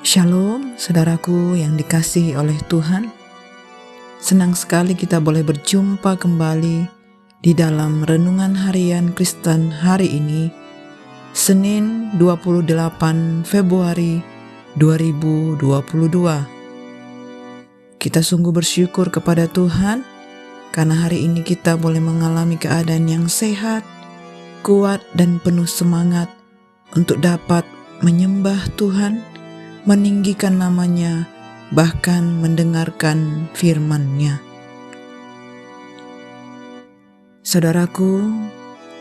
Shalom, saudaraku yang dikasihi oleh Tuhan. Senang sekali kita boleh berjumpa kembali di dalam Renungan Harian Kristen hari ini, Senin 28 Februari 2022. Kita sungguh bersyukur kepada Tuhan karena hari ini kita boleh mengalami keadaan yang sehat, kuat dan penuh semangat untuk dapat menyembah Tuhan, meninggikan nama-Nya, bahkan mendengarkan firman-Nya. Saudaraku,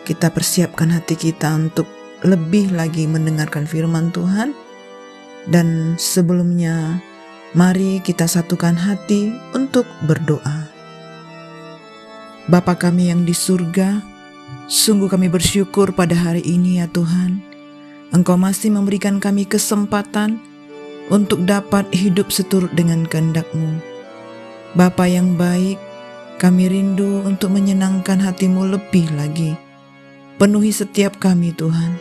kita persiapkan hati kita untuk lebih lagi mendengarkan firman Tuhan. Dan sebelumnya, mari kita satukan hati untuk berdoa. Bapa kami yang di surga, sungguh kami bersyukur pada hari ini ya Tuhan. Engkau masih memberikan kami kesempatan untuk dapat hidup seturut dengan kehendak-Mu. Bapa yang baik, kami rindu untuk menyenangkan hati-Mu lebih lagi. Penuhi setiap kami Tuhan.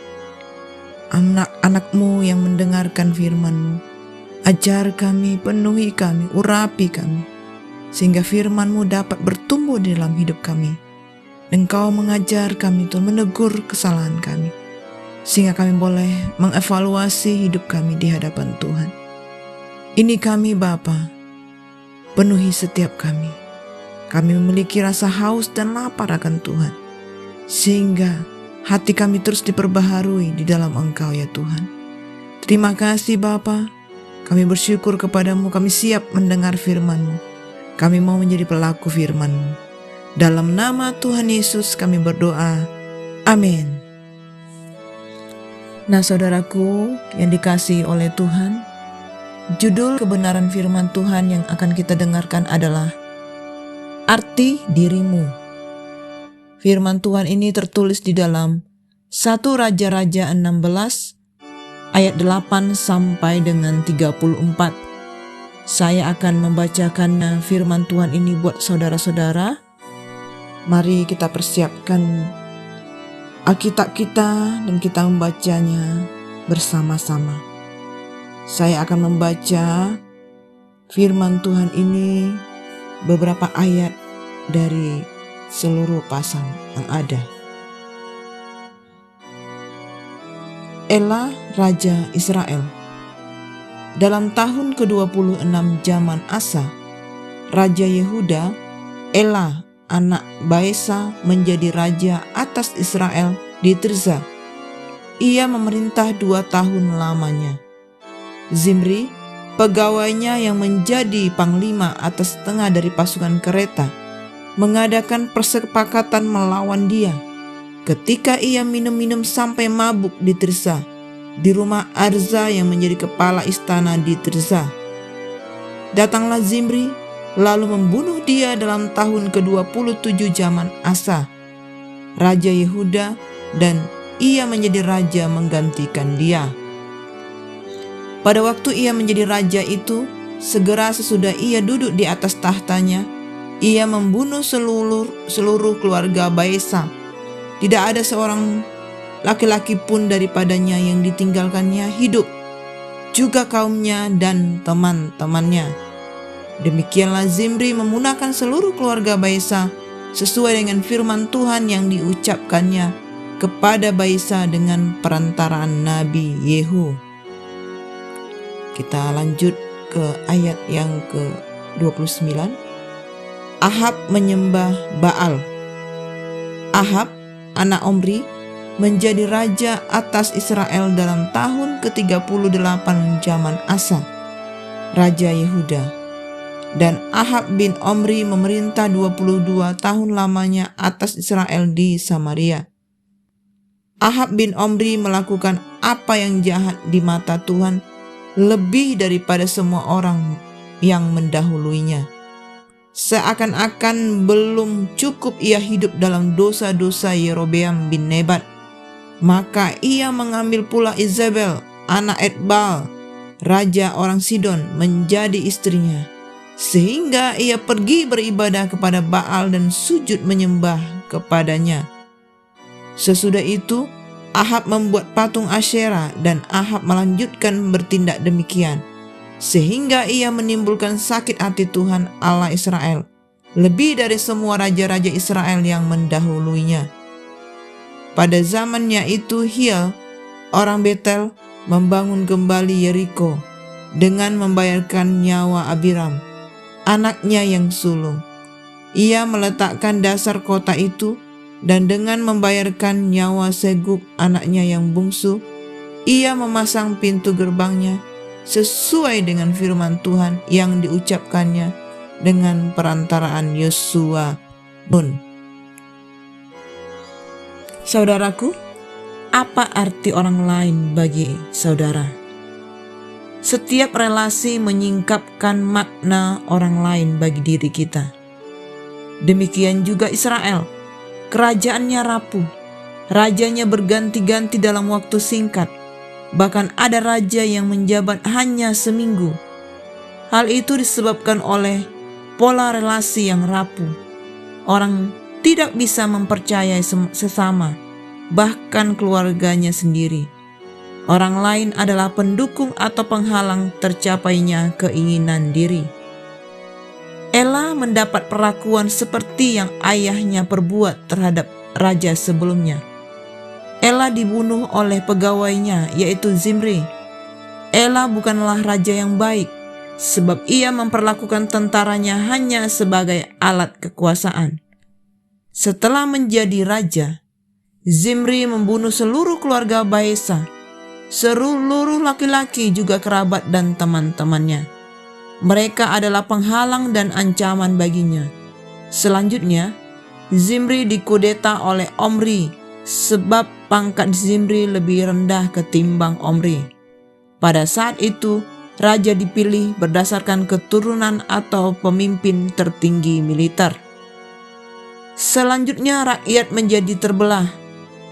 Anak-anak-Mu yang mendengarkan firman-Mu, ajar kami, penuhi kami, urapi kami, sehingga firman-Mu dapat bertumbuh di dalam hidup kami. Engkau mengajar kami Tuhan, menegur kesalahan kami, sehingga kami boleh mengevaluasi hidup kami di hadapan Tuhan. Ini kami Bapa, penuhi setiap kami. Kami memiliki rasa haus dan lapar akan Tuhan, sehingga hati kami terus diperbaharui di dalam Engkau ya Tuhan. Terima kasih Bapa, kami bersyukur kepadamu, kami siap mendengar firman-Mu. Kami mau menjadi pelaku firman-Mu. Dalam nama Tuhan Yesus kami berdoa. Amin. Nah saudaraku yang dikasihi oleh Tuhan, judul kebenaran firman Tuhan yang akan kita dengarkan adalah Arti Dirimu. Firman Tuhan ini tertulis di dalam 1 Raja-Raja 16 ayat 8 sampai dengan 34. Saya akan membacakan firman Tuhan ini buat saudara-saudara. Mari kita persiapkan Alkitab kita dan kita membacanya bersama-sama. Saya akan membaca firman Tuhan ini beberapa ayat dari seluruh pasal yang ada. Ela, Raja Israel. Dalam tahun ke-26 zaman Asa, Raja Yehuda, Ela anak Baesa menjadi raja atas Israel di Tirza. Ia memerintah 2 tahun lamanya. Zimri, pegawainya yang menjadi panglima atas setengah dari pasukan kereta, mengadakan persepakatan melawan dia. Ketika ia minum-minum sampai mabuk di Tirza, di rumah Arza yang menjadi kepala istana di Tirza. Datanglah Zimri, lalu membunuh dia dalam tahun ke-27 zaman Asa, Raja Yehuda, dan ia menjadi raja menggantikan dia. Pada waktu ia menjadi raja itu, segera sesudah ia duduk di atas tahtanya, ia membunuh seluruh keluarga Baesa. Tidak ada seorang laki-laki pun daripadanya yang ditinggalkannya hidup, juga kaumnya dan teman-temannya. Demikianlah Zimri memunahkan seluruh keluarga Baesa sesuai dengan firman Tuhan yang diucapkannya kepada Baesa dengan perantaraan Nabi Yehu. Kita lanjut ke ayat yang ke-29. Ahab menyembah Baal. Ahab, anak Omri, menjadi raja atas Israel dalam tahun ke-38 zaman Asa, Raja Yehuda. Dan Ahab bin Omri memerintah 22 tahun lamanya atas Israel di Samaria. Ahab bin Omri melakukan apa yang jahat di mata Tuhan lebih daripada semua orang yang mendahuluinya. Seakan-akan belum cukup ia hidup dalam dosa-dosa Yerobeam bin Nebat, maka ia mengambil pula Izabel, anak Etbal, raja orang Sidon, menjadi istrinya. Sehingga ia pergi beribadah kepada Baal dan sujud menyembah kepadanya. Sesudah itu Ahab membuat patung Asyera dan Ahab melanjutkan bertindak demikian sehingga ia menimbulkan sakit hati Tuhan Allah Israel, lebih dari semua raja-raja Israel yang mendahuluinya. Pada zamannya itu Hiel, orang Betel, membangun kembali Yeriko dengan membayarkan nyawa Abiram, anaknya yang sulung. Ia meletakkan dasar kota itu, dan dengan membayarkan nyawa Segub, anaknya yang bungsu, ia memasang pintu gerbangnya sesuai dengan firman Tuhan yang diucapkannya dengan perantaraan Yosua Nun. Saudaraku, apa arti orang lain bagi saudara? Setiap relasi menyingkapkan makna orang lain bagi diri kita. Demikian juga Israel, kerajaannya rapuh, rajanya berganti-ganti dalam waktu singkat, bahkan ada raja yang menjabat hanya seminggu. Hal itu disebabkan oleh pola relasi yang rapuh. Orang tidak bisa mempercayai sesama, bahkan keluarganya sendiri. Orang lain adalah pendukung atau penghalang tercapainya keinginan diri. Ela mendapat perlakuan seperti yang ayahnya perbuat terhadap raja sebelumnya. Ela dibunuh oleh pegawainya, yaitu Zimri. Ela bukanlah raja yang baik, sebab ia memperlakukan tentaranya hanya sebagai alat kekuasaan. Setelah menjadi raja, Zimri membunuh seluruh keluarga Baesa, seluruh laki-laki juga kerabat dan teman-temannya. Mereka adalah penghalang dan ancaman baginya. Selanjutnya, Zimri dikudeta oleh Omri, sebab pangkat Zimri lebih rendah ketimbang Omri. Pada saat itu, raja dipilih berdasarkan keturunan atau pemimpin tertinggi militer. Selanjutnya, rakyat menjadi terbelah.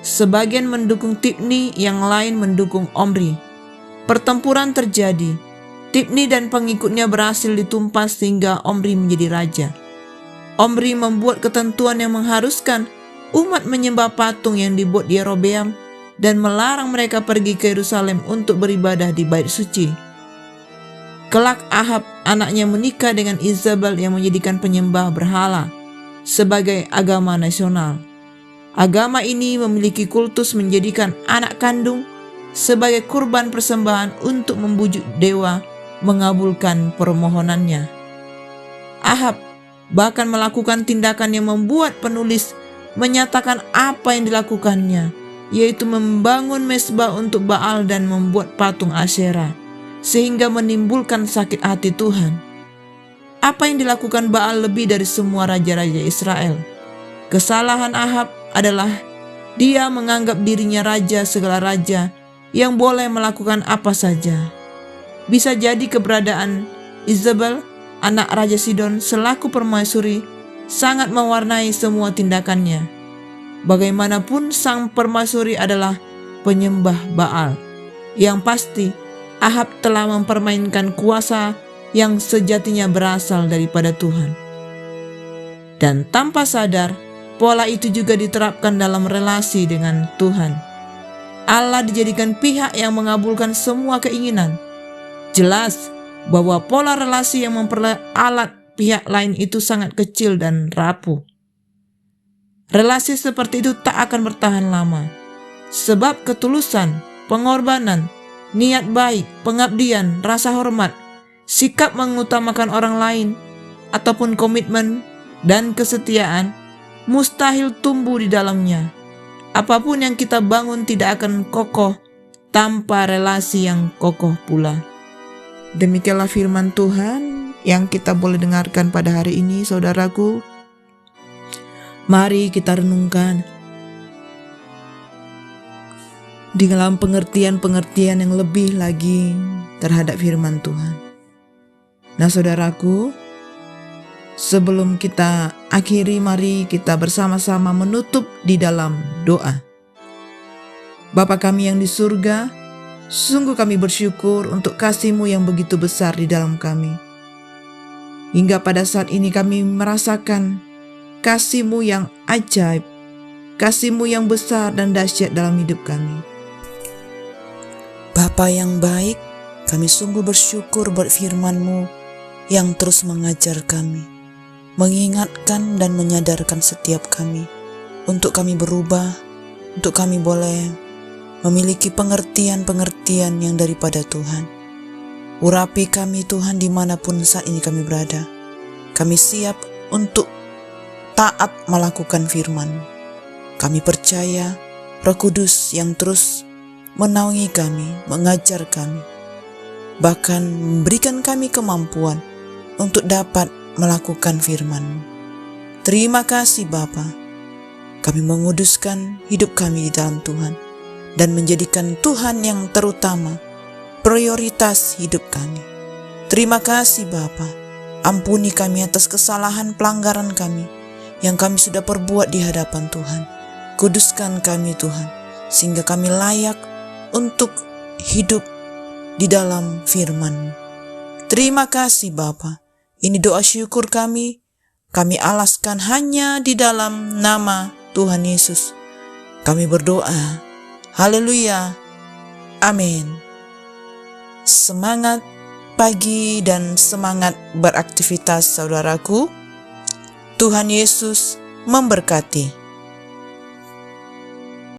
Sebagian mendukung Tibni, yang lain mendukung Omri. Pertempuran terjadi. Tibni dan pengikutnya berhasil ditumpas sehingga Omri menjadi raja. Omri membuat ketentuan yang mengharuskan umat menyembah patung yang dibuat Yerobeam dan melarang mereka pergi ke Yerusalem untuk beribadah di bait suci. Kelak Ahab, anaknya, menikah dengan Izabel yang menjadikan penyembah berhala sebagai agama nasional. Agama ini memiliki kultus menjadikan anak kandung sebagai kurban persembahan untuk membujuk dewa mengabulkan permohonannya. Ahab bahkan melakukan tindakan yang membuat penulis menyatakan apa yang dilakukannya, yaitu membangun mezbah untuk Baal dan membuat patung Asyera, sehingga menimbulkan sakit hati Tuhan. Apa yang dilakukan Baal lebih dari semua raja-raja Israel. Kesalahan Ahab adalah dia menganggap dirinya raja segala raja yang boleh melakukan apa saja. Bisa jadi keberadaan Izabel, anak Raja Sidon, selaku permaisuri sangat mewarnai semua tindakannya. Bagaimanapun sang permaisuri adalah penyembah Baal. Yang pasti, Ahab telah mempermainkan kuasa yang sejatinya berasal daripada Tuhan. Dan tanpa sadar, pola itu juga diterapkan dalam relasi dengan Tuhan. Allah dijadikan pihak yang mengabulkan semua keinginan. Jelas bahwa pola relasi yang memperalat pihak lain itu sangat kecil dan rapuh. Relasi seperti itu tak akan bertahan lama, sebab ketulusan, pengorbanan, niat baik, pengabdian, rasa hormat, sikap mengutamakan orang lain, ataupun komitmen dan kesetiaan mustahil tumbuh di dalamnya. Apapun yang kita bangun tidak akan kokoh tanpa relasi yang kokoh pula. Demikianlah firman Tuhan yang kita boleh dengarkan pada hari ini, saudaraku. Mari kita renungkan di dalam pengertian-pengertian yang lebih lagi terhadap firman Tuhan. Nah, saudaraku, sebelum kita akhiri, mari kita bersama-sama menutup di dalam doa. Bapa kami yang di surga, sungguh kami bersyukur untuk kasih-Mu yang begitu besar di dalam kami. Hingga pada saat ini kami merasakan kasih-Mu yang ajaib, kasih-Mu yang besar dan dahsyat dalam hidup kami. Bapa yang baik, Kami sungguh bersyukur buat firman-Mu yang terus mengajar kami, mengingatkan dan menyadarkan setiap kami, untuk kami berubah, untuk kami boleh memiliki pengertian-pengertian yang daripada Tuhan. Urapi kami Tuhan dimanapun saat ini kami berada. Kami siap untuk taat melakukan firman. Kami percaya Roh Kudus yang terus menaungi kami, mengajar kami, bahkan memberikan kami kemampuan untuk dapat melakukan firman-Mu. Terima kasih Bapa. Kami menguduskan hidup kami di dalam Tuhan dan menjadikan Tuhan yang terutama, prioritas hidup kami. Terima kasih Bapa. Ampuni kami atas kesalahan pelanggaran kami yang kami sudah perbuat di hadapan Tuhan. Kuduskan kami Tuhan, sehingga kami layak untuk hidup di dalam firman-Mu. Terima kasih Bapa. Ini doa syukur kami alaskan hanya di dalam nama Tuhan Yesus. Kami berdoa. Haleluya. Amin. Semangat pagi dan semangat beraktivitas saudaraku. Tuhan Yesus memberkati.